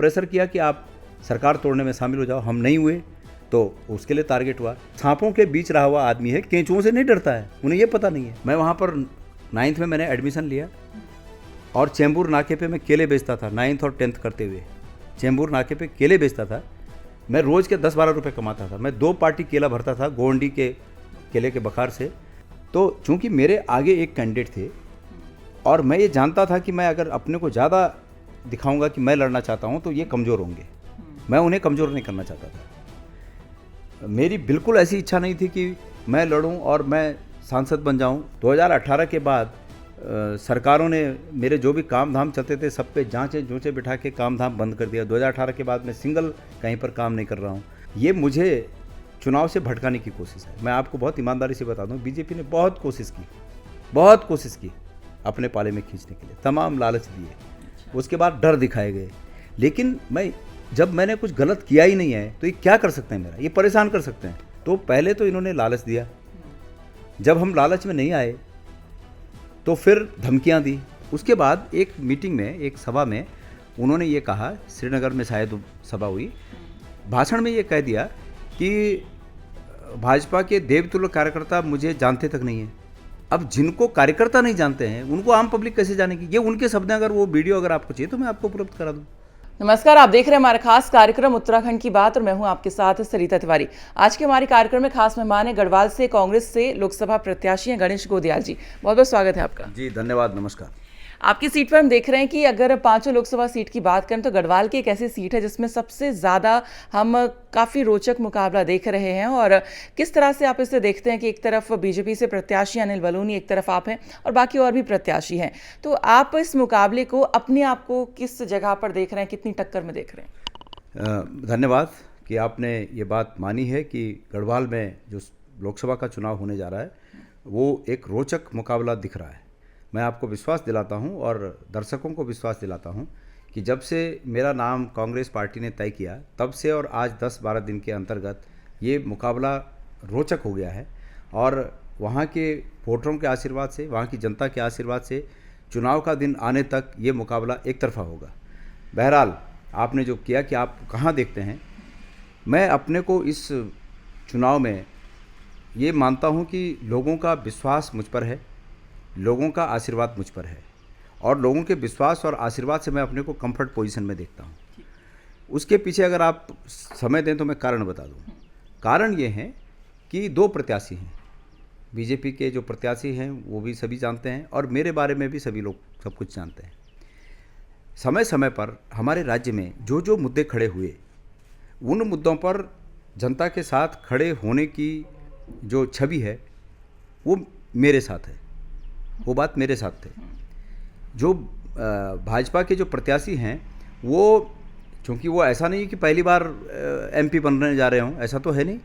Pressure किया कि आप सरकार तोड़ने में शामिल हो जाओ, हम नहीं हुए तो उसके लिए टारगेट हुआ। सांपों के बीच रहा हुआ आदमी है, केंचुओं से नहीं डरता है, उन्हें ये पता नहीं है। मैं वहाँ पर 9th में मैंने एडमिशन लिया और चेंबूर नाके पे मैं केले बेचता था। 9th और 10th करते हुए चेंबूर नाके पे केले बेचता था। मैं रोज़ के 10-12 रुपये कमाता था। मैं 2 पार्टी केला भरता था गोंडी के केले के बखार से। तो चूँकि मेरे आगे एक कैंडिडेट थे और मैं ये जानता था कि मैं अगर अपने को ज़्यादा दिखाऊंगा कि मैं लड़ना चाहता हूँ तो ये कमज़ोर होंगे, मैं उन्हें कमज़ोर नहीं करना चाहता था। मेरी बिल्कुल ऐसी इच्छा नहीं थी कि मैं लड़ूं और मैं सांसद बन जाऊं। 2018 के बाद सरकारों ने मेरे जो भी काम धाम चलते थे सब पे जांचे जोचे बिठा के काम धाम बंद कर दिया। 2018 के बाद मैं सिंगल कहीं पर काम नहीं कर रहा हूँ। ये मुझे चुनाव से भटकाने की कोशिश है। मैं आपको बहुत ईमानदारी से बता दूँ, बीजेपी ने बहुत कोशिश की अपने पाले में खींचने के लिए, तमाम लालच दिए, उसके बाद डर दिखाए गए। लेकिन जब मैंने कुछ गलत किया ही नहीं है तो ये क्या कर सकते हैं मेरा, ये परेशान कर सकते हैं। तो पहले तो इन्होंने लालच दिया, जब हम लालच में नहीं आए तो फिर धमकियां दी। उसके बाद एक मीटिंग में, एक सभा में उन्होंने ये कहा, श्रीनगर में शायद सभा हुई, भाषण में ये कह दिया कि भाजपा के देवतुल्य कार्यकर्ता मुझे जानते तक नहीं है। अब जिनको कार्यकर्ता नहीं जानते हैं उनको आम पब्लिक कैसे जानेगी? ये उनके शब्द हैं। अगर वो वीडियो अगर आपको चाहिए तो मैं आपको उपलब्ध करा दूँ। नमस्कार, आप देख रहे हैं हमारा खास कार्यक्रम उत्तराखंड की बात और मैं हूं आपके साथ सरिता तिवारी। आज के हमारे कार्यक्रम में खास मेहमान है गढ़वाल से कांग्रेस से लोकसभा प्रत्याशी हैं गणेश गोदियाल जी। बहुत बहुत स्वागत है आपका। जी धन्यवाद, नमस्कार। आपकी सीट पर हम देख रहे हैं कि अगर 5 लोकसभा सीट की बात करें तो गढ़वाल की एक ऐसी सीट है जिसमें सबसे ज़्यादा हम काफ़ी रोचक मुकाबला देख रहे हैं। और किस तरह से आप इसे देखते हैं कि एक तरफ बीजेपी से प्रत्याशी अनिल बलूनी, एक तरफ आप हैं और बाकी और भी प्रत्याशी हैं, तो आप इस मुकाबले को अपने आप को किस जगह पर देख रहे हैं, कितनी टक्कर में देख रहे हैं? धन्यवाद कि आपने ये बात मानी है कि गढ़वाल में जो लोकसभा का चुनाव होने जा रहा है वो एक रोचक मुकाबला दिख रहा है। मैं आपको विश्वास दिलाता हूं और दर्शकों को विश्वास दिलाता हूं कि जब से मेरा नाम कांग्रेस पार्टी ने तय किया तब से और आज 10-12 दिन के अंतर्गत ये मुकाबला रोचक हो गया है। और वहाँ के वोटरों के आशीर्वाद से, वहाँ की जनता के आशीर्वाद से चुनाव का दिन आने तक ये मुकाबला एक तरफा होगा। बहरहाल आपने जो किया कि आप कहाँ देखते हैं, मैं अपने को इस चुनाव में ये मानता हूँ कि लोगों का विश्वास मुझ पर है, लोगों का आशीर्वाद मुझ पर है और लोगों के विश्वास और आशीर्वाद से मैं अपने को कंफर्ट पोजीशन में देखता हूँ। उसके पीछे अगर आप समय दें तो मैं कारण बता दूँ। कारण ये है कि 2 प्रत्याशी हैं, बीजेपी के जो प्रत्याशी हैं वो भी सभी जानते हैं और मेरे बारे में भी सभी लोग सब कुछ जानते हैं। समय समय पर हमारे राज्य में जो जो मुद्दे खड़े हुए उन मुद्दों पर जनता के साथ खड़े होने की जो छवि है वो मेरे साथ है, वो बात मेरे साथ थे। जो भाजपा के जो प्रत्याशी हैं वो, चूँकि वो ऐसा नहीं कि पहली बार एमपी बनने जा रहे हों, ऐसा तो है नहीं,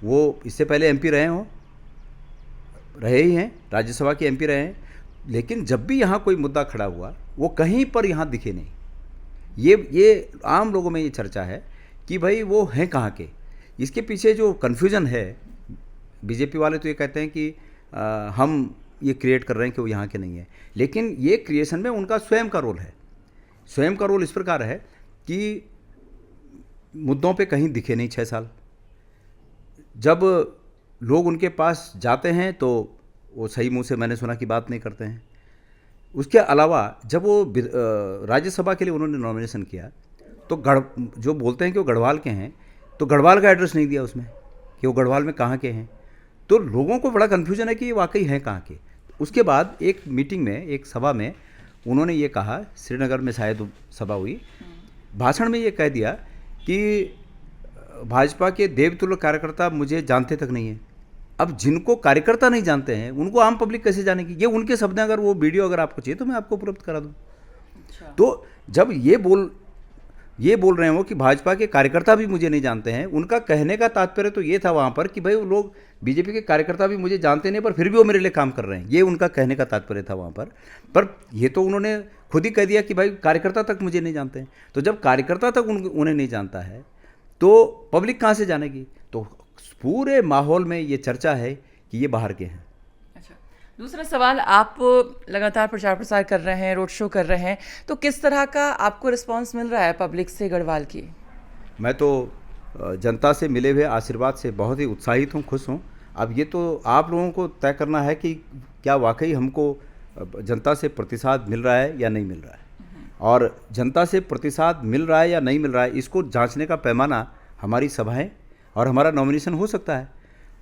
वो इससे पहले एमपी रहे ही हैं, राज्यसभा के एमपी रहे हैं। लेकिन जब भी यहाँ कोई मुद्दा खड़ा हुआ वो कहीं पर यहाँ दिखे नहीं। ये आम लोगों में ये चर्चा है कि भाई वो हैं कहाँ के। इसके पीछे जो कन्फ्यूज़न है, बीजेपी वाले तो ये कहते हैं कि हम ये क्रिएट कर रहे हैं कि वो यहाँ के नहीं है, लेकिन ये क्रिएशन में उनका स्वयं का रोल है। स्वयं का रोल इस प्रकार है कि मुद्दों पे कहीं दिखे नहीं 6 साल। जब लोग उनके पास जाते हैं तो वो सही मुंह से मैंने सुना की बात नहीं करते हैं। उसके अलावा जब वो राज्यसभा के लिए उन्होंने नॉमिनेशन किया तो जो बोलते हैं कि वो गढ़वाल के हैं, तो गढ़वाल का एड्रेस नहीं दिया उसमें कि वो गढ़वाल में कहाँ के हैं। तो लोगों को बड़ा कन्फ्यूजन है कि ये वाकई हैं कहाँ के। उसके बाद एक मीटिंग में, एक सभा में उन्होंने ये कहा, श्रीनगर में शायद सभा हुई, भाषण में ये कह दिया कि भाजपा के देवतुल्य कार्यकर्ता मुझे जानते तक नहीं है। अब जिनको कार्यकर्ता नहीं जानते हैं उनको आम पब्लिक कैसे जानेगी? ये उनके शब्द हैं। अगर वो वीडियो अगर आपको चाहिए तो मैं आपको उपलब्ध करा दूँ। अच्छा। तो जब ये बोल रहे हो कि भाजपा के कार्यकर्ता भी मुझे नहीं जानते हैं, उनका कहने का तात्पर्य तो ये था वहाँ पर कि भाई वो लोग, बीजेपी के कार्यकर्ता भी मुझे जानते नहीं पर फिर भी वो मेरे लिए काम कर रहे हैं, ये उनका कहने का तात्पर्य था वहाँ पर ये तो उन्होंने खुद ही कह दिया कि भाई कार्यकर्ता तक मुझे नहीं जानते हैं। तो जब कार्यकर्ता तक उन्हें नहीं जानता है तो पब्लिक कहाँ से जानेगी? तो पूरे माहौल में ये चर्चा है कि ये बाहर के हैं। अच्छा, दूसरा सवाल, आप लगातार प्रचार प्रसार कर रहे हैं, रोड शो कर रहे हैं, तो किस तरह का आपको रिस्पांस मिल रहा है पब्लिक से गढ़वाल की? मैं तो जनता से मिले हुए आशीर्वाद से बहुत ही उत्साहित हूँ, खुश हूँ। अब ये तो आप लोगों को तय करना है कि क्या वाकई हमको जनता से प्रतिसाद मिल रहा है या नहीं मिल रहा है। और जनता से प्रतिसाद मिल रहा है या नहीं मिल रहा है, इसको जांचने का पैमाना हमारी सभाएं और हमारा नॉमिनेशन हो सकता है।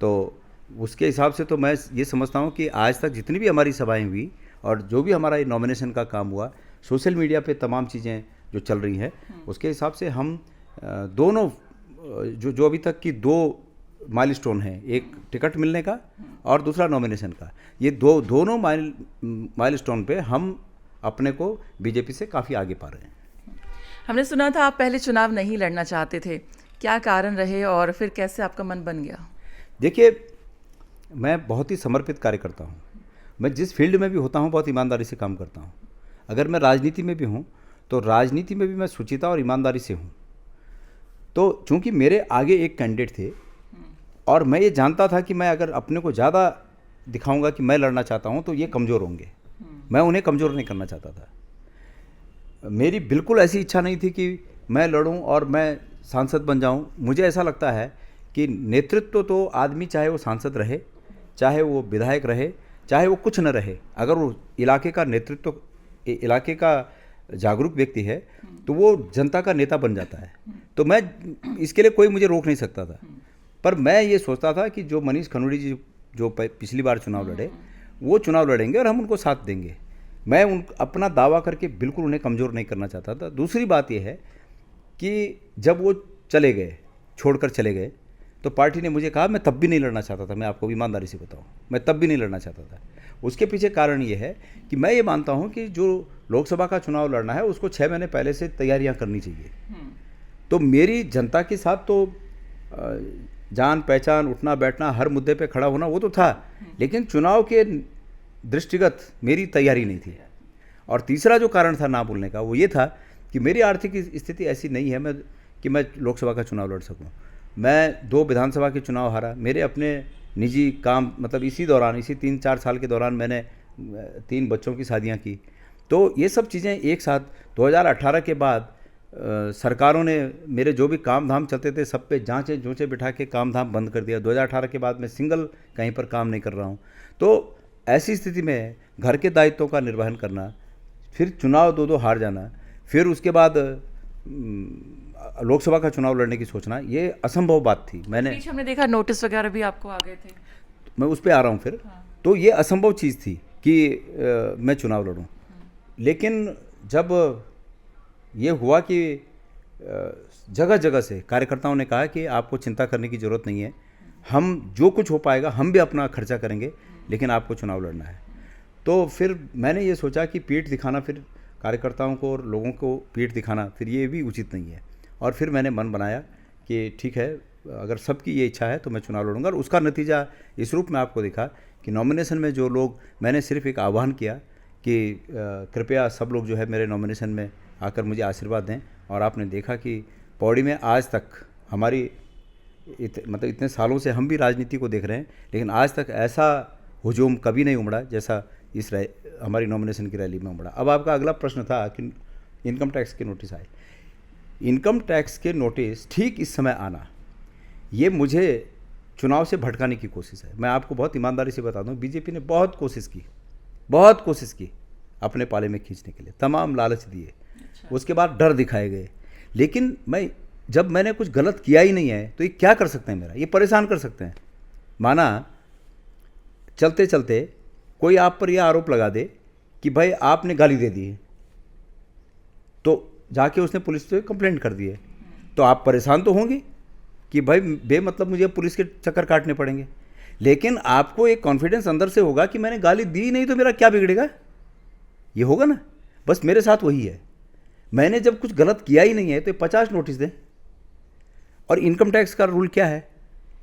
तो उसके हिसाब से तो मैं ये समझता हूँ कि आज तक जितनी भी हमारी सभाएं हुई और जो भी हमारा नॉमिनेशन का काम हुआ, सोशल मीडिया पे तमाम चीज़ें जो चल रही हैं, उसके हिसाब से हम दोनों जो अभी तक की 2 माइलस्टोन हैं, एक टिकट मिलने का और दूसरा नॉमिनेशन का, ये दोनों माइलस्टोन पे हम अपने को बीजेपी से काफ़ी आगे पा रहे हैं। हमने सुना था आप पहले चुनाव नहीं लड़ना चाहते थे, क्या कारण रहे और फिर कैसे आपका मन बन गया? देखिए, मैं बहुत ही समर्पित कार्यकर्ता हूँ। मैं जिस फील्ड में भी होता हूँ बहुत ईमानदारी से काम करता हूँ। अगर मैं राजनीति में भी हूँ तो राजनीति में भी मैं शुचिता और ईमानदारी से हूँ। तो चूंकि मेरे आगे एक कैंडिडेट थे और मैं ये जानता था कि मैं अगर अपने को ज़्यादा दिखाऊंगा कि मैं लड़ना चाहता हूँ तो ये कमज़ोर होंगे, मैं उन्हें कमज़ोर नहीं करना चाहता था। मेरी बिल्कुल ऐसी इच्छा नहीं थी कि मैं लड़ूं और मैं सांसद बन जाऊं। मुझे ऐसा लगता है कि नेतृत्व तो आदमी, चाहे वो सांसद रहे, चाहे वो विधायक रहे, चाहे वो कुछ न रहे, अगर वो इलाके का नेतृत्व, इलाके का जागरूक व्यक्ति है तो वो जनता का नेता बन जाता है। तो मैं इसके लिए कोई मुझे रोक नहीं सकता था। पर मैं ये सोचता था कि जो मनीष खनूड़ी जी जो पिछली बार चुनाव लड़े, वो चुनाव लड़ेंगे और हम उनको साथ देंगे। मैं अपना दावा करके बिल्कुल उन्हें कमज़ोर नहीं करना चाहता था। दूसरी बात यह है कि जब वो चले गए, छोड़कर चले गए, तो पार्टी ने मुझे कहा, मैं तब भी नहीं लड़ना चाहता था। मैं आपको ईमानदारी से बताऊं, मैं तब भी नहीं लड़ना चाहता था। उसके पीछे कारण ये है कि मैं ये मानता हूं कि जो लोकसभा का चुनाव लड़ना है उसको 6 महीने पहले से तैयारियां करनी चाहिए। तो मेरी जनता के साथ तो जान पहचान, उठना बैठना, हर मुद्दे पे खड़ा होना वो तो था, लेकिन चुनाव के दृष्टिगत मेरी तैयारी नहीं थी। और तीसरा जो कारण था ना बोलने का वो ये था कि मेरी आर्थिक स्थिति ऐसी नहीं है कि मैं लोकसभा का चुनाव लड़ सकूं। मैं 2 विधानसभा के चुनाव हारा। मेरे अपने निजी काम, मतलब इसी दौरान, इसी 3-4 साल के दौरान मैंने 3 बच्चों की शादियां की। तो ये सब चीज़ें एक साथ 2018 के बाद सरकारों ने मेरे जो भी काम धाम चलते थे सब पे जांचे जोचे बिठा के काम धाम बंद कर दिया। 2018 के बाद मैं सिंगल कहीं पर काम नहीं कर रहा हूँ। तो ऐसी स्थिति में घर के दायित्वों का निर्वहन करना, फिर चुनाव 2 हार जाना, फिर उसके बाद लोकसभा का चुनाव लड़ने की सोचना, ये असंभव बात थी। पीछे हमने देखा नोटिस वगैरह भी आपको आ गए थे। मैं उस पर आ रहा हूँ फिर। तो ये असंभव चीज़ थी कि मैं चुनाव लड़ूँ। लेकिन जब ये हुआ कि जगह जगह से कार्यकर्ताओं ने कहा कि आपको चिंता करने की ज़रूरत नहीं है, हम जो कुछ हो पाएगा हम भी अपना खर्चा करेंगे, लेकिन आपको चुनाव लड़ना है। तो फिर मैंने ये सोचा कि पीठ दिखाना, फिर कार्यकर्ताओं को और लोगों को पीठ दिखाना, फिर ये भी उचित नहीं है। और फिर मैंने मन बनाया कि ठीक है, अगर सबकी ये इच्छा है तो मैं चुनाव लड़ूंगा। और उसका नतीजा इस रूप में आपको दिखा कि नॉमिनेशन में जो लोग, मैंने सिर्फ एक आह्वान किया कि कृपया सब लोग जो है मेरे नॉमिनेशन में आकर मुझे आशीर्वाद दें। और आपने देखा कि पौड़ी में आज तक हमारी मतलब इतने सालों से हम भी राजनीति को देख रहे हैं, लेकिन आज तक ऐसा हुजूम कभी नहीं उमड़ा जैसा इस हमारी नॉमिनेशन की रैली में उमड़ा। अब आपका अगला प्रश्न था कि इनकम टैक्स के नोटिस आए। इनकम टैक्स के नोटिस ठीक इस समय आना, ये मुझे चुनाव से भटकाने की कोशिश है। मैं आपको बहुत ईमानदारी से बता दूं, बीजेपी ने बहुत कोशिश की अपने पाले में खींचने के लिए, तमाम लालच दिए, उसके बाद डर दिखाए गए। लेकिन जब मैंने कुछ गलत किया ही नहीं है तो ये क्या कर सकते हैं मेरा, ये परेशान कर सकते हैं। माना चलते चलते कोई आप पर यह आरोप लगा दे कि भाई आपने गाली दे दी है, तो जाके उसने पुलिस से कंप्लेंट कर दी है, तो आप परेशान तो होंगे कि भाई बेमतलब मुझे पुलिस के चक्कर काटने पड़ेंगे। लेकिन आपको एक कॉन्फिडेंस अंदर से होगा कि मैंने गाली दी नहीं तो मेरा क्या बिगड़ेगा, ये होगा ना। बस मेरे साथ वही है, मैंने जब कुछ गलत किया ही नहीं है तो 50 नोटिस दें। और इनकम टैक्स का रूल क्या है?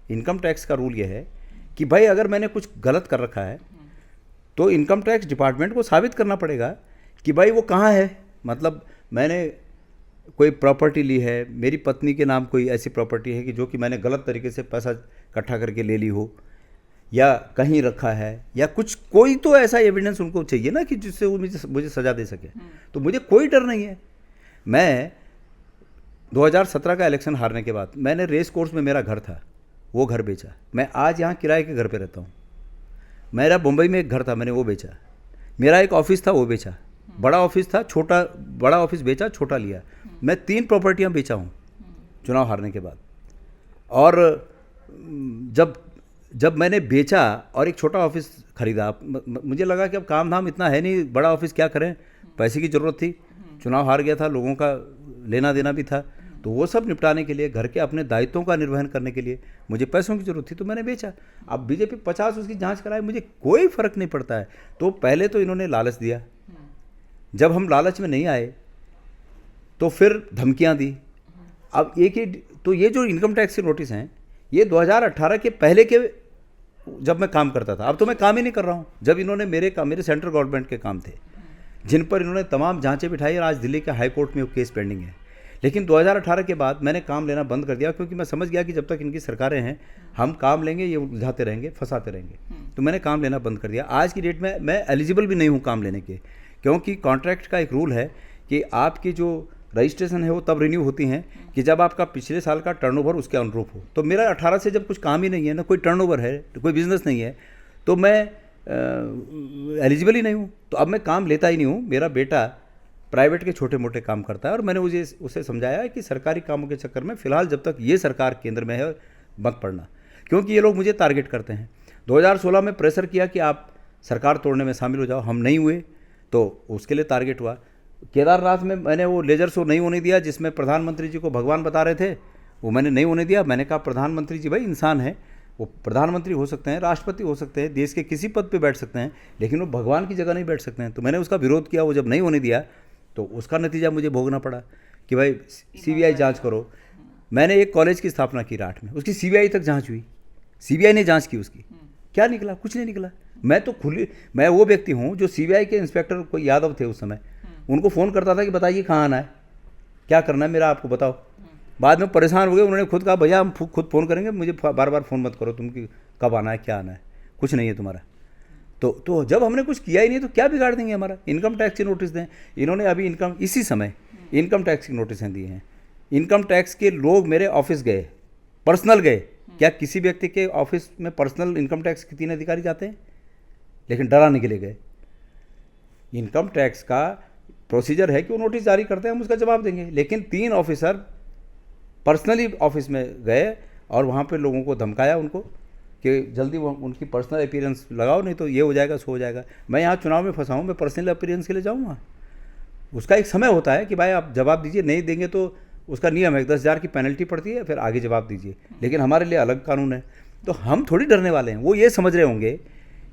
इनकम टैक्स का रूल यह है कि भाई अगर मैंने कुछ गलत कर रखा है तो इनकम टैक्स डिपार्टमेंट को साबित करना पड़ेगा कि भाई वो कहाँ है। मतलब मैंने कोई प्रॉपर्टी ली है, मेरी पत्नी के नाम कोई ऐसी प्रॉपर्टी है कि जो कि मैंने गलत तरीके से पैसा इकट्ठा करके ले ली हो, या कहीं रखा है या कुछ, कोई तो ऐसा एविडेंस उनको चाहिए ना कि जिससे वो मुझे सज़ा दे सके। तो मुझे कोई डर नहीं है। मैं 2017 का इलेक्शन हारने के बाद मैंने रेस कोर्स में मेरा घर था, वो घर बेचा। मैं आज यहाँ किराए के घर पे रहता हूँ। मेरा मुंबई में एक घर था, मैंने वो बेचा। मेरा एक ऑफिस था, वो बेचा। बड़ा ऑफिस था, छोटा, बड़ा ऑफिस बेचा, छोटा लिया। मैं 3 प्रॉपर्टियाँ बेचा हूँ चुनाव हारने के बाद। और जब मैंने बेचा और एक छोटा ऑफिस खरीदा, मुझे लगा कि अब काम धाम इतना है नहीं, बड़ा ऑफिस क्या करें, पैसे की ज़रूरत थी, चुनाव हार गया था, लोगों का लेना देना भी था, तो वो सब निपटाने के लिए, घर के अपने दायित्वों का निर्वहन करने के लिए मुझे पैसों की ज़रूरत थी, तो मैंने बेचा। अब बीजेपी 50 उसकी जांच कराए, मुझे कोई फ़र्क नहीं पड़ता है। तो पहले तो इन्होंने लालच दिया, जब हम लालच में नहीं आए तो फिर धमकियां दी। अब एक ही, तो ये जो इनकम टैक्स के नोटिस हैं, ये 2018 के पहले के, जब मैं काम करता था। अब तो मैं काम ही नहीं कर रहा हूँ। जब इन्होंने मेरे सेंट्रल गवर्नमेंट के काम थे, जिन पर इन्होंने तमाम जांचें बिठाई, और आज दिल्ली के हाई कोर्ट में वो केस पेंडिंग है। लेकिन 2018 के बाद मैंने काम लेना बंद कर दिया, क्योंकि मैं समझ गया कि जब तक इनकी सरकारें हैं, हम काम लेंगे, ये उलझाते रहेंगे, फंसाते रहेंगे। तो मैंने काम लेना बंद कर दिया। आज की डेट में मैं एलिजिबल भी नहीं हूँ काम लेने के, क्योंकि कॉन्ट्रैक्ट का एक रूल है कि आपकी जो रजिस्ट्रेशन है वो तब रिन्यू होती हैं कि जब आपका पिछले साल का टर्नओवर उसके अनुरूप हो। तो मेरा 18 से जब कुछ काम ही नहीं है, ना कोई टर्नओवर है, तो कोई बिजनेस नहीं है, तो मैं एलिजिबल ही नहीं हूँ। तो अब मैं काम लेता ही नहीं हूँ। मेरा बेटा प्राइवेट के छोटे मोटे काम करता है, और मैंने उसे समझाया है कि सरकारी कामों के चक्कर में फ़िलहाल जब तक ये सरकार केंद्र में है मत पड़ना, क्योंकि ये लोग मुझे टारगेट करते हैं। 2016 में प्रेशर किया कि आप सरकार तोड़ने में शामिल हो जाओ, हम नहीं हुए, तो उसके लिए टारगेट हुआ। केदारनाथ में मैंने वो लेजर शो नहीं होने दिया, जिसमें प्रधानमंत्री जी को भगवान बता रहे थे, वो मैंने नहीं होने दिया। मैंने कहा प्रधानमंत्री जी भाई इंसान है, वो प्रधानमंत्री हो सकते हैं, राष्ट्रपति हो सकते हैं, देश के किसी पद पे बैठ सकते हैं, लेकिन वो भगवान की जगह नहीं बैठ सकते हैं। तो मैंने उसका विरोध किया। वो जब नहीं होने दिया तो उसका नतीजा मुझे भोगना पड़ा कि भाई सीबीआई जांच करो। मैंने एक कॉलेज की स्थापना की राठ में, उसकी सीबीआई तक जांच हुई, सीबीआई ने जांच की उसकी, क्या निकला? कुछ नहीं निकला। मैं वो व्यक्ति हूँ जो सीबीआई के इंस्पेक्टर कोई यादव थे उस समय, उनको फ़ोन करता था कि बताइए कहाँ आना है, क्या करना है मेरा, आपको बताओ। बाद में परेशान हो गए, उन्होंने खुद कहा भैया हम खुद फ़ोन करेंगे, मुझे बार बार फ़ोन मत करो तुम कि कब आना है, क्या आना है, कुछ नहीं है तुम्हारा। तो जब हमने कुछ किया ही नहीं तो क्या बिगाड़ देंगे हमारा? इनकम टैक्स की नोटिस दें। इन्होंने अभी इसी समय इनकम टैक्स की नोटिसें दी हैं। इनकम टैक्स के लोग मेरे ऑफिस गए, पर्सनल गए। क्या किसी व्यक्ति के ऑफिस में पर्सनल इनकम टैक्स के 3 अधिकारी जाते हैं? लेकिन डराने के लिए गए। इनकम टैक्स का प्रोसीजर है कि वो नोटिस जारी करते हैं, हम उसका जवाब देंगे। लेकिन 3 ऑफिसर पर्सनली ऑफिस में गए और वहाँ पे लोगों को धमकाया उनको कि जल्दी वो उनकी पर्सनल अपीयरेंस लगाओ, नहीं तो ये हो जाएगा, सो हो जाएगा। मैं यहाँ चुनाव में फंसा हूँ, मैं पर्सनल अपीयरेंस के लिए जाऊँगा? उसका एक समय होता है कि भाई आप जवाब दीजिए, नहीं देंगे तो उसका नियम है, 10,000 की पेनल्टी पड़ती है, फिर आगे जवाब दीजिए। लेकिन हमारे लिए अलग कानून है, तो हम थोड़ी डरने वाले हैं। वो ये समझ रहे होंगे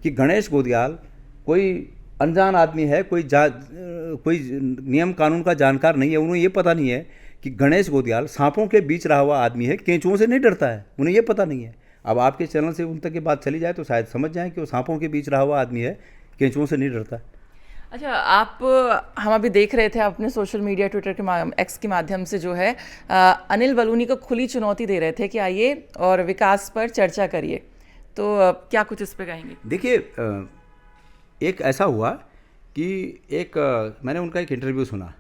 कि गणेश गोदियाल कोई अनजान आदमी है, कोई नियम कानून का जानकार नहीं है। उन्हें ये पता नहीं है कि गणेश गोदियाल सांपों के बीच रहा हुआ आदमी है, केंचुओं से नहीं डरता है। उन्हें ये पता नहीं है। अब आपके चैनल से उन तक की बात चली जाए तो शायद समझ जाएं कि वो सांपों के बीच रहा हुआ आदमी है, केंचुओं से नहीं डरता। अच्छा, हम अभी देख रहे थे, आप अपने सोशल मीडिया ट्विटर के एक्स के माध्यम से जो है अनिल बलूनी को खुली चुनौती दे रहे थे कि आइए और विकास पर चर्चा करिए, तो क्या कुछ इस पे कहेंगे? देखिए, एक ऐसा हुआ कि मैंने उनका एक इंटरव्यू सुना,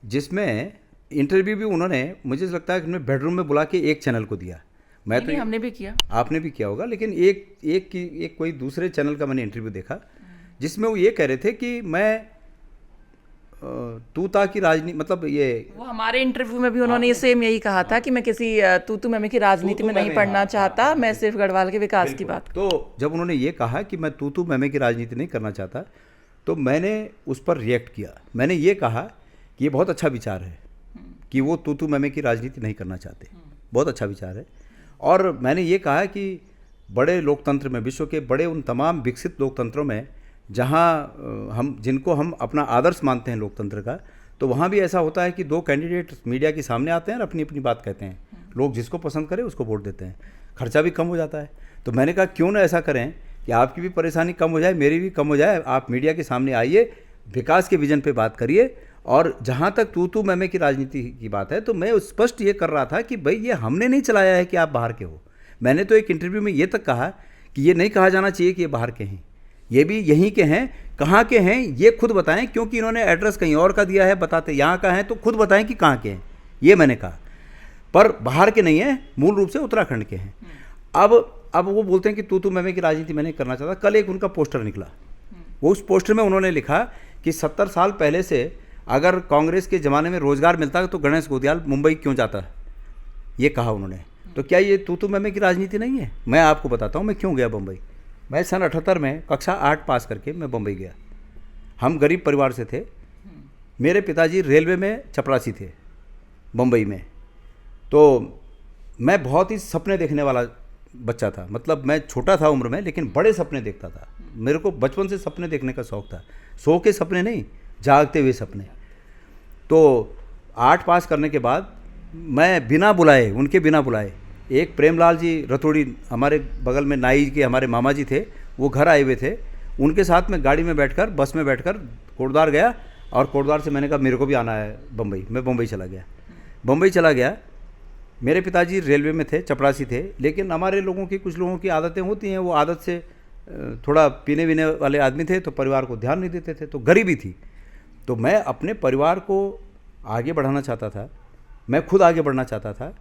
जिसमें इंटरव्यू भी उन्होंने, मुझे लगता है कि उन्होंने बेडरूम में बुला के एक चैनल को दिया। नहीं, हमने भी किया, आपने भी किया होगा, लेकिन एक कोई दूसरे चैनल का मैंने इंटरव्यू देखा, जिसमें वो ये कह रहे थे कि मैं तूता की राजनीति, मतलब ये, वो हमारे इंटरव्यू में भी उन्होंने ये सेम यही कहा था कि मैं किसी तू मैमे की राजनीति में नहीं पढ़ना चाहता, मैं सिर्फ गढ़वाल के विकास की बात। तो जब उन्होंने ये कहा कि मैं तू मैमे की राजनीति नहीं करना चाहता, तो मैंने उस पर रिएक्ट किया। मैंने ये कहा कि ये बहुत अच्छा विचार है कि वो तू मैमे की राजनीति नहीं करना चाहते, बहुत अच्छा विचार है। और मैंने ये कहा कि बड़े लोकतंत्र में, विश्व के बड़े उन तमाम विकसित लोकतंत्रों में जहाँ जिनको हम अपना आदर्श मानते हैं लोकतंत्र का, तो वहाँ भी ऐसा होता है कि 2 कैंडिडेट मीडिया के सामने आते हैं और अपनी अपनी बात कहते हैं। लोग जिसको पसंद करें उसको वोट देते हैं, खर्चा भी कम हो जाता है। तो मैंने कहा क्यों ना ऐसा करें कि आपकी भी परेशानी कम हो जाए, मेरी भी कम हो जाए, आप मीडिया के सामने आइए, विकास के विजन पे बात करिए। और जहाँ तक तू मैमे की राजनीति की बात है, तो मैं स्पष्ट ये कर रहा था कि भाई ये हमने नहीं चलाया है कि आप बाहर के हो। मैंने तो एक इंटरव्यू में ये तक कहा कि ये नहीं कहा जाना चाहिए कि ये बाहर के हैं, ये भी यहीं के हैं। कहाँ के हैं ये खुद बताएं, क्योंकि इन्होंने एड्रेस कहीं और का दिया है, बताते यहाँ का है तो खुद बताएं कि कहाँ के हैं, ये मैंने कहा। पर बाहर के नहीं हैं, मूल रूप से उत्तराखंड के हैं। अब वो बोलते हैं कि तू मैं की राजनीति मैं नहीं करना चाहता। कल एक उनका पोस्टर निकला, वो उस पोस्टर में उन्होंने लिखा कि 70 साल पहले से अगर कांग्रेस के ज़माने में रोजगार मिलता तो गणेश गोदियाल मुंबई क्यों जाता, ये कहा उन्होंने। तो क्या ये तू मैं की राजनीति नहीं है? मैं आपको बताता हूँ मैं क्यों गया बम्बई। मैं सन 78 में कक्षा 8 पास करके मैं बम्बई गया। हम गरीब परिवार से थे, मेरे पिताजी रेलवे में चपरासी थे बम्बई में। तो मैं बहुत ही सपने देखने वाला बच्चा था, मतलब मैं छोटा था उम्र में लेकिन बड़े सपने देखता था। मेरे को बचपन से सपने देखने का शौक़ था, सो के सपने नहीं, जागते हुए सपने। तो 8 पास करने के बाद मैं बिना बुलाए, उनके बिना बुलाए, एक प्रेमलाल जी रतोड़ी हमारे बगल में नाई के हमारे मामा जी थे, वो घर आए हुए थे, उनके साथ में गाड़ी में बैठकर बस में बैठकर कोटद्वार गया। और कोटद्वार से मैंने कहा मेरे को भी आना है बम्बई। मैं बम्बई चला गया। बम्बई चला गया, मेरे पिताजी रेलवे में थे, चपरासी थे, लेकिन हमारे लोगों की, कुछ लोगों की आदतें होती हैं, वो आदत से थोड़ा पीने वीने वाले आदमी थे, तो परिवार को ध्यान नहीं देते थे, तो गरीबी थी। तो मैं अपने परिवार को आगे बढ़ाना चाहता था, मैं खुद आगे बढ़ना चाहता था,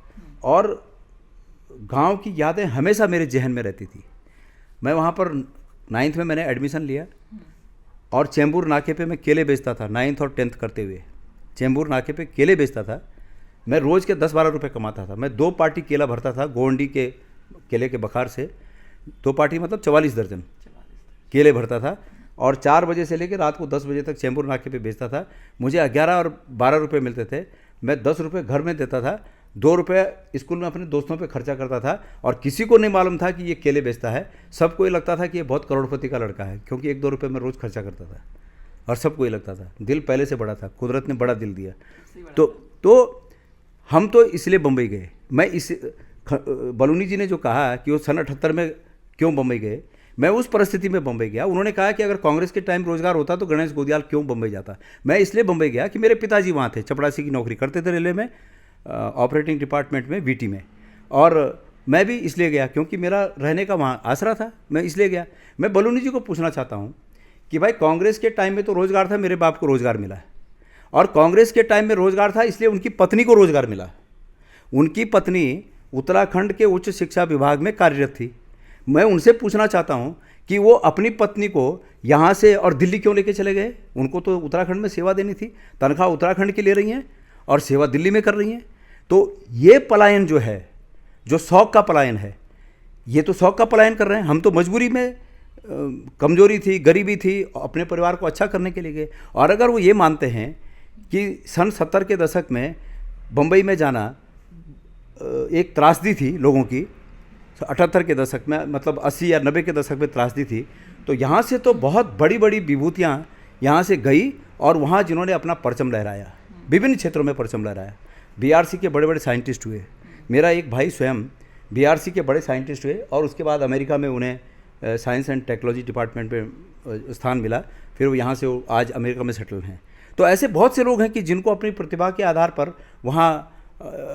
और गांव की यादें हमेशा मेरे जहन में रहती थी। मैं वहाँ पर 9th में मैंने एडमिशन लिया और चेंबूर नाके पे मैं केले बेचता था। 9th और 10th करते हुए चेंबूर नाके पे केले बेचता था। मैं रोज़ के 10-12 रुपये कमाता था। मैं 2 पार्टी केला भरता था, गोंडी के केले के बखार से 2 पार्टी मतलब 44 दर्जन केले भरता था, और 4 बजे से लेकर रात को 10 बजे तक चेंबूर नाके पे बेचता था। मुझे 11 और 12 रुपये मिलते थे। मैं 10 रुपये घर में देता था, 2 रुपये स्कूल में अपने दोस्तों पे खर्चा करता था, और किसी को नहीं मालूम था कि ये केले बेचता है। सबको ये लगता था कि ये बहुत करोड़पति का लड़का है, क्योंकि 1-2 रुपये मैं रोज़ खर्चा करता था, और सबको ये लगता था। दिल पहले से बड़ा था, कुदरत ने बड़ा दिल दिया। तो हम तो इसलिए बम्बई गए। मैं इस बलूनी जी ने जो कहा कि वो सन 78 में क्यों बम्बई गए, मैं उस परिस्थिति में बम्बई गया। उन्होंने कहा कि अगर कांग्रेस के टाइम रोजगार होता तो गणेश गोदियाल क्यों बम्बई जाता। मैं इसलिए बम्बई गया कि मेरे पिताजी वहाँ थे, चपरासी की नौकरी करते थे रेलवे में, ऑपरेटिंग डिपार्टमेंट में, वीटी में। और मैं भी इसलिए गया क्योंकि मेरा रहने का वहाँ आसरा था, मैं इसलिए गया। मैं बलूनी जी को पूछना चाहता हूँ कि भाई कांग्रेस के टाइम में तो रोज़गार था, मेरे बाप को रोज़गार मिला है, और कांग्रेस के टाइम में रोज़गार था इसलिए उनकी पत्नी को रोज़गार मिला। उनकी पत्नी उत्तराखंड के उच्च शिक्षा विभाग में कार्यरत थी। मैं उनसे पूछना चाहता हूं कि वो अपनी पत्नी को यहाँ से और दिल्ली क्यों लेके चले गए। उनको तो उत्तराखंड में सेवा देनी थी, तनख्वाह उत्तराखंड की ले रही हैं और सेवा दिल्ली में कर रही हैं। तो ये पलायन जो है, जो शौक़ का पलायन है, ये तो शौक़ का पलायन कर रहे हैं। हम तो मजबूरी में, कमजोरी थी, गरीबी थी, अपने परिवार को अच्छा करने के लिए गए। और अगर वो ये मानते हैं कि सन 70 के दशक में बम्बई में जाना एक त्रासदी थी लोगों की, 78 के दशक में, मतलब 80 या 90 के दशक में त्रासदी थी, तो यहाँ से तो बहुत बड़ी बड़ी विभूतियाँ यहाँ से गई, और वहाँ जिन्होंने अपना परचम लहराया, विभिन्न क्षेत्रों में परचम लहराया। बीआरसी के बड़े बड़े साइंटिस्ट हुए। मेरा एक भाई स्वयं बीआरसी के बड़े साइंटिस्ट हुए, और उसके बाद अमेरिका में उन्हें साइंस एंड टेक्नोलॉजी डिपार्टमेंट में स्थान मिला। फिर वो यहाँ से वो आज अमेरिका में सेटल हैं। तो ऐसे बहुत से लोग हैं कि जिनको अपनी प्रतिभा के आधार पर वहाँ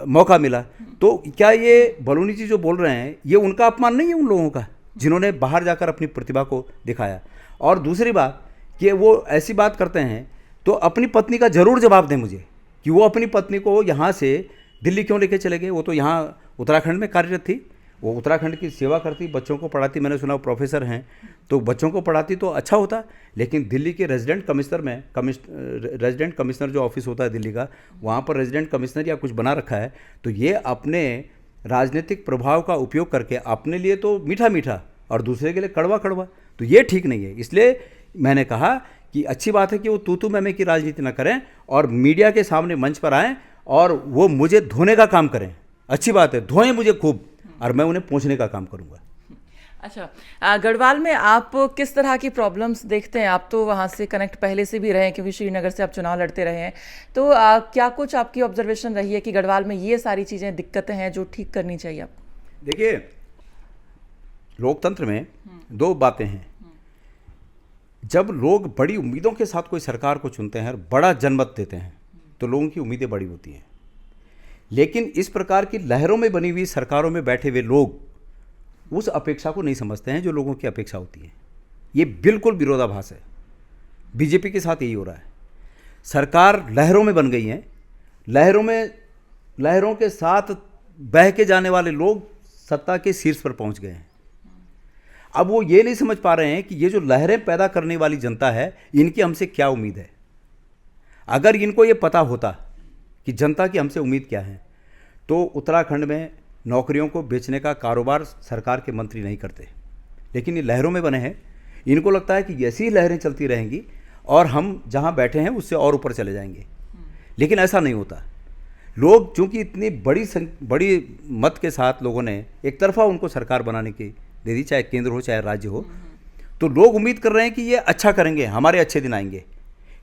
मौका मिला। तो क्या ये बलूनी जी जो बोल रहे हैं, ये उनका अपमान नहीं है उन लोगों का जिन्होंने बाहर जाकर अपनी प्रतिभा को दिखाया? और दूसरी बात कि वो ऐसी बात करते हैं तो अपनी पत्नी का ज़रूर जवाब दें मुझे कि वो अपनी पत्नी को यहाँ से दिल्ली क्यों लेके चले गए। वो तो यहाँ उत्तराखंड में कार्यरत थी, वो उत्तराखंड की सेवा करती, बच्चों को पढ़ाती। मैंने सुना वो प्रोफेसर हैं, तो बच्चों को पढ़ाती तो अच्छा होता। लेकिन दिल्ली के रेजिडेंट कमिश्नर में, रेजिडेंट कमिश्नर जो ऑफिस होता है दिल्ली का, वहाँ पर रेजिडेंट कमिश्नर या कुछ बना रखा है। तो ये अपने राजनीतिक प्रभाव का उपयोग करके अपने लिए तो मीठा मीठा और दूसरे के लिए कड़वा कड़वा, तो ये ठीक नहीं है। इसलिए मैंने कहा कि अच्छी बात है कि वो तू मैं की राजनीति ना करें और मीडिया के सामने मंच पर आएँ और वो मुझे धोने का काम करें। अच्छी बात है, धोएं मुझे खूब, और मैं उन्हें पहुंचने का काम करूंगा। अच्छा, गढ़वाल में आप किस तरह की प्रॉब्लम्स देखते हैं? आप तो वहाँ से कनेक्ट पहले से भी रहे हैं, क्योंकि श्रीनगर से आप चुनाव लड़ते रहे हैं। तो क्या कुछ आपकी ऑब्जर्वेशन रही है कि गढ़वाल में ये सारी चीज़ें, दिक्कतें हैं जो ठीक करनी चाहिए आपको? देखिए, लोकतंत्र में 2 बातें हैं। जब लोग बड़ी उम्मीदों के साथ कोई सरकार को चुनते हैं और बड़ा जनमत देते हैं तो लोगों की उम्मीदें बड़ी होती हैं। लेकिन इस प्रकार की लहरों में बनी हुई सरकारों में बैठे हुए लोग उस अपेक्षा को नहीं समझते हैं जो लोगों की अपेक्षा होती है। ये बिल्कुल विरोधाभास है। बीजेपी के साथ यही हो रहा है। सरकार लहरों में बन गई है, लहरों के साथ बह के जाने वाले लोग सत्ता के शीर्ष पर पहुंच गए हैं। अब वो ये नहीं समझ पा रहे हैं कि ये जो लहरें पैदा करने वाली जनता है, इनकी हमसे क्या उम्मीद है। अगर इनको ये पता होता कि जनता की हमसे उम्मीद क्या है, तो उत्तराखंड में नौकरियों को बेचने का कारोबार सरकार के मंत्री नहीं करते। लेकिन ये लहरों में बने हैं, इनको लगता है कि ऐसी ही लहरें चलती रहेंगी और हम जहाँ बैठे हैं उससे और ऊपर चले जाएंगे। लेकिन ऐसा नहीं होता। लोग चूंकि इतनी बड़ी मत के साथ लोगों ने एक तरफा उनको सरकार बनाने की दे दी, चाहे केंद्र हो चाहे राज्य हो, तो लोग उम्मीद कर रहे हैं कि ये अच्छा करेंगे, हमारे अच्छे दिन आएंगे।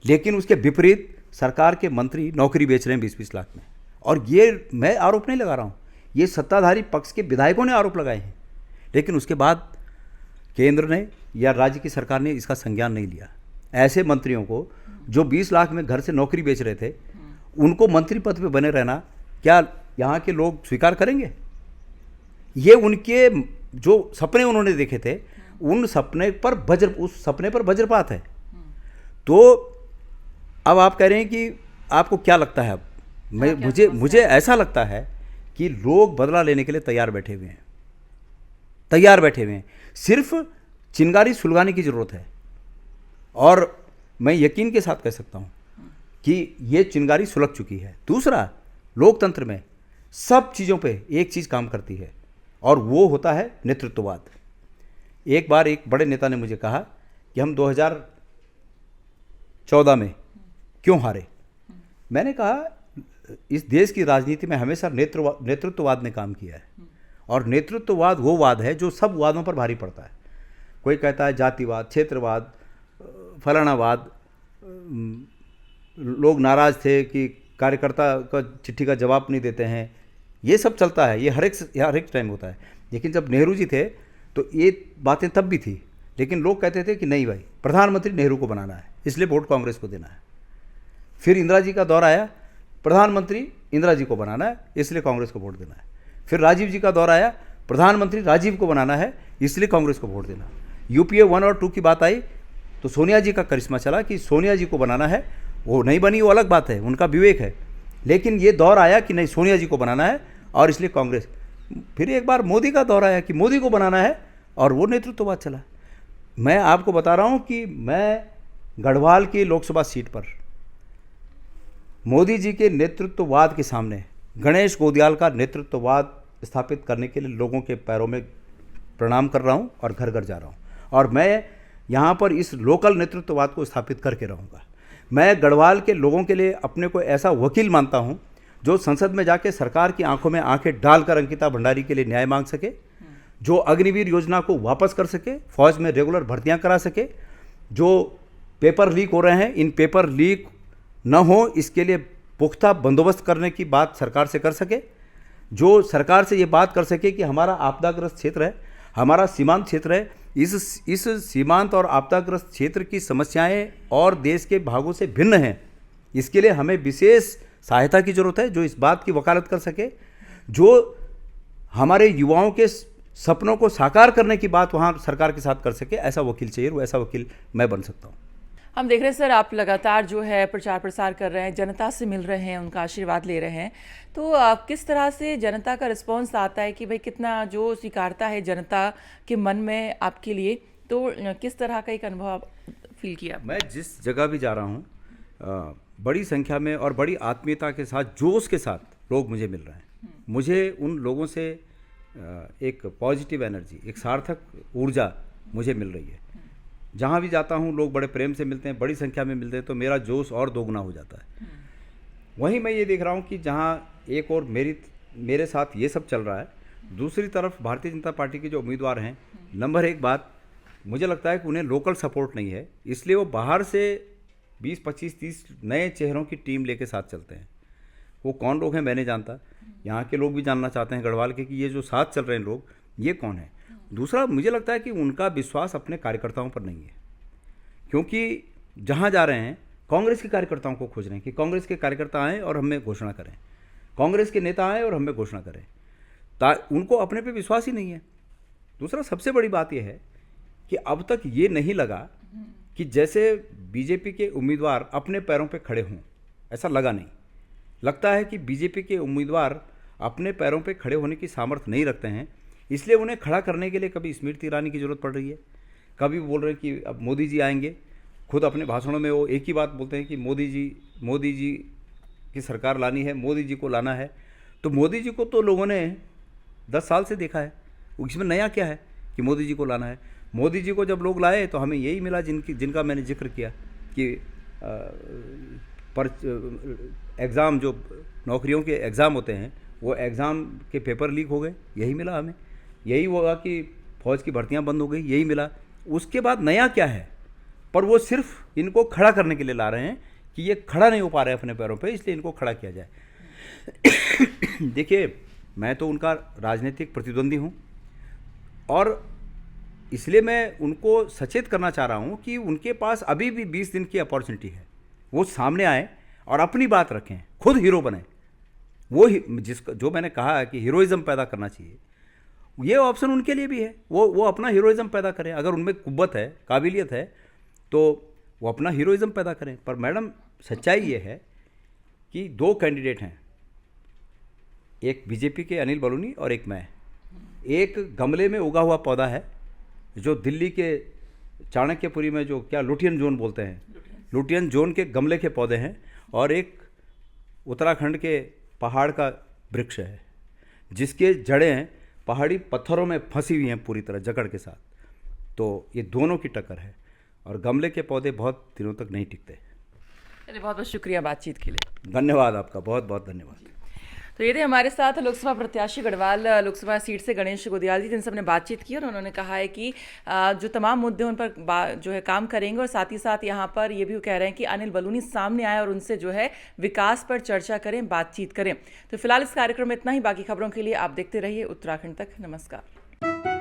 लेकिन उसके विपरीत सरकार के मंत्री नौकरी बेच रहे हैं 20-20 लाख में। और ये मैं आरोप नहीं लगा रहा हूँ, ये सत्ताधारी पक्ष के विधायकों ने आरोप लगाए हैं। लेकिन उसके बाद केंद्र ने या राज्य की सरकार ने इसका संज्ञान नहीं लिया। ऐसे मंत्रियों को जो 20 लाख में घर से नौकरी बेच रहे थे, उनको मंत्री पद पे बने रहना क्या यहाँ के लोग स्वीकार करेंगे? ये उनके जो सपने उन्होंने देखे थे, उस सपने पर वज्रपात है। तो अब आप कह रहे हैं कि आपको क्या लगता है? अब मुझे ऐसा लगता है कि लोग बदला लेने के लिए तैयार बैठे हुए हैं। सिर्फ चिंगारी सुलगाने की ज़रूरत है। और मैं यकीन के साथ कह सकता हूँ कि ये चिंगारी सुलग चुकी है। दूसरा, लोकतंत्र में सब चीज़ों पे एक चीज़ काम करती है और वो होता है नेतृत्ववाद। एक बार एक बड़े नेता ने मुझे कहा कि हम 2014 में क्यों हारे। मैंने कहा इस देश की राजनीति में हमेशा नेतृत्ववाद ने काम किया है। और नेतृत्ववाद वो वाद है जो सब वादों पर भारी पड़ता है। कोई कहता है जातिवाद, क्षेत्रवाद, फलानावाद। लोग नाराज़ थे कि कार्यकर्ता का चिट्ठी का जवाब नहीं देते हैं। ये सब चलता है, ये हर एक टाइम होता है। लेकिन जब नेहरू जी थे तो ये बातें तब भी थी। लेकिन लोग कहते थे कि नहीं भाई, प्रधानमंत्री नेहरू को बनाना है, इसलिए वोट कांग्रेस को देना है। फिर इंदिरा जी का दौर आया, प्रधानमंत्री इंदिरा जी को बनाना है, इसलिए कांग्रेस को वोट देना है। फिर राजीव जी का दौर आया, प्रधानमंत्री राजीव को बनाना है, इसलिए कांग्रेस को वोट देना। यूपीए 1 और 2 की बात आई तो सोनिया जी का करिश्मा चला कि सोनिया जी को बनाना है। वो नहीं बनी, वो अलग बात है, उनका विवेक है। लेकिन ये दौर आया कि नहीं, सोनिया जी को बनाना है और इसलिए कांग्रेस। फिर एक बार मोदी का दौर आया कि मोदी को बनाना है और वो नेतृत्ववाद चला। मैं आपको बता रहा हूँ कि मैं गढ़वाल की लोकसभा सीट पर मोदी जी के नेतृत्ववाद के सामने गणेश गोदियाल का नेतृत्ववाद स्थापित करने के लिए लोगों के पैरों में प्रणाम कर रहा हूँ और घर घर जा रहा हूँ। और मैं यहाँ पर इस लोकल नेतृत्ववाद को स्थापित करके रहूँगा। मैं गढ़वाल के लोगों के लिए अपने को ऐसा वकील मानता हूँ जो संसद में जाके सरकार की आंखों में आंखें डालकर अंकिता भंडारी के लिए न्याय मांग सके, जो अग्निवीर योजना को वापस कर सके, फौज में रेगुलर भर्तियां करा सके, जो पेपर लीक हो रहे हैं इन पेपर लीक न हो इसके लिए पुख्ता बंदोबस्त करने की बात सरकार से कर सके, जो सरकार से ये बात कर सके कि हमारा आपदाग्रस्त क्षेत्र है, हमारा सीमांत क्षेत्र है, इस सीमांत और आपदाग्रस्त क्षेत्र की समस्याएं और देश के भागों से भिन्न हैं, इसके लिए हमें विशेष सहायता की ज़रूरत है, जो इस बात की वकालत कर सके, जो हमारे युवाओं के सपनों को साकार करने की बात वहाँ सरकार के साथ कर सके। ऐसा वकील चाहिए, वैसा वकील मैं बन सकता हूँ। हम देख रहे हैं सर, आप लगातार जो है प्रचार प्रसार कर रहे हैं, जनता से मिल रहे हैं, उनका आशीर्वाद ले रहे हैं। तो आप किस तरह से जनता का रिस्पांस आता है कि भाई कितना जो स्वीकारता है जनता के मन में आपके लिए, तो किस तरह का एक अनुभव फील किया? मैं जिस जगह भी जा रहा हूँ बड़ी संख्या में और बड़ी आत्मीयता के साथ, जोश के साथ लोग मुझे मिल रहे हैं। मुझे उन लोगों से एक पॉजिटिव एनर्जी, एक सार्थक ऊर्जा मुझे मिल रही है। जहाँ भी जाता हूँ लोग बड़े प्रेम से मिलते हैं, बड़ी संख्या में मिलते हैं, तो मेरा जोश और दोगुना हो जाता है। वहीं मैं ये देख रहा हूँ कि जहाँ एक और मेरे साथ ये सब चल रहा है, दूसरी तरफ भारतीय जनता पार्टी के जो उम्मीदवार हैं, नंबर 1 बात मुझे लगता है कि उन्हें लोकल सपोर्ट नहीं है, इसलिए वो बाहर से 20, 25, 30 नए चेहरों की टीम लेके साथ चलते हैं। वो कौन लोग हैं मैं नहीं जानता, यहाँ के लोग भी जानना चाहते हैं गढ़वाल के कि ये जो साथ चल रहे हैं लोग, ये कौन है। दूसरा, मुझे लगता है कि उनका विश्वास अपने कार्यकर्ताओं पर नहीं है, क्योंकि जहाँ जा रहे हैं कांग्रेस के कार्यकर्ताओं को खोज रहे हैं कि कांग्रेस के कार्यकर्ता आएँ और हमें घोषणा करें, कांग्रेस के नेता आएँ और हमें घोषणा करें। उनको अपने पे विश्वास ही नहीं है। दूसरा सबसे बड़ी बात यह है कि अब तक ये नहीं लगा कि जैसे बीजेपी के उम्मीदवार अपने पैरों पे खड़े हों, ऐसा लगा नहीं। लगता है कि बीजेपी के उम्मीदवार अपने पैरों पे खड़े होने की सामर्थ्य नहीं रखते हैं, इसलिए उन्हें खड़ा करने के लिए कभी स्मृति ईरानी की ज़रूरत पड़ रही है, कभी बोल रहे हैं कि अब मोदी जी आएंगे। खुद अपने भाषणों में वो एक ही बात बोलते हैं कि मोदी जी की सरकार लानी है, मोदी जी को लाना है। तो मोदी जी को तो लोगों ने 10 साल से देखा है, इसमें नया क्या है कि मोदी जी को लाना है। मोदी जी को जब लोग लाए तो हमें यही मिला जिनका मैंने जिक्र किया कि एग्ज़ाम, जो नौकरियों के एग्ज़ाम होते हैं, वो एग्ज़ाम के पेपर लीक हो गए, यही मिला हमें। यही हुआ कि फ़ौज की भर्तियां बंद हो गई, यही मिला। उसके बाद नया क्या है? पर वो सिर्फ इनको खड़ा करने के लिए ला रहे हैं कि ये खड़ा नहीं हो पा रहे अपने पैरों पे, इसलिए इनको खड़ा किया जाए। देखिए, मैं तो उनका राजनीतिक प्रतिद्वंदी हूँ और इसलिए मैं उनको सचेत करना चाह रहा हूँ कि उनके पास अभी भी 20 दिन की अपॉर्चुनिटी है। वो सामने आए और अपनी बात रखें, खुद हीरो बने। वो जो मैंने कहा कि हीरोइज्म पैदा करना चाहिए, ये ऑप्शन उनके लिए भी है। वो अपना हीरोइज्म पैदा करें। अगर उनमें कुव्वत है, काबिलियत है, तो वो अपना हीरोइज्म पैदा करें। पर मैडम, सच्चाई ये है कि 2 कैंडिडेट हैं, एक बीजेपी के अनिल बलूनी और एक मैं। एक गमले में उगा हुआ पौधा है जो दिल्ली के चाणक्यपुरी में जो क्या लुटियन जोन बोलते हैं, लुटियन जोन के गमले के पौधे हैं, और एक उत्तराखंड के पहाड़ का वृक्ष है जिसके जड़ें पहाड़ी पत्थरों में फंसी हुई हैं पूरी तरह जकड़ के साथ। तो ये दोनों की टक्कर है और गमले के पौधे बहुत दिनों तक नहीं टिकते। चलिए, बहुत बहुत शुक्रिया बातचीत के लिए। धन्यवाद आपका, बहुत बहुत धन्यवाद। तो ये थे हमारे साथ लोकसभा प्रत्याशी गढ़वाल लोकसभा सीट से गणेश गोदियाल जी, जिनसे हमने बातचीत की और उन्होंने कहा है कि जो तमाम मुद्दे उन पर जो है काम करेंगे, और साथ ही साथ यहाँ पर ये भी कह रहे हैं कि अनिल बलूनी सामने आए और उनसे जो है विकास पर चर्चा करें, बातचीत करें। तो फिलहाल इस कार्यक्रम में इतना ही। बाकी खबरों के लिए आप देखते रहिए उत्तराखंड तक। नमस्कार।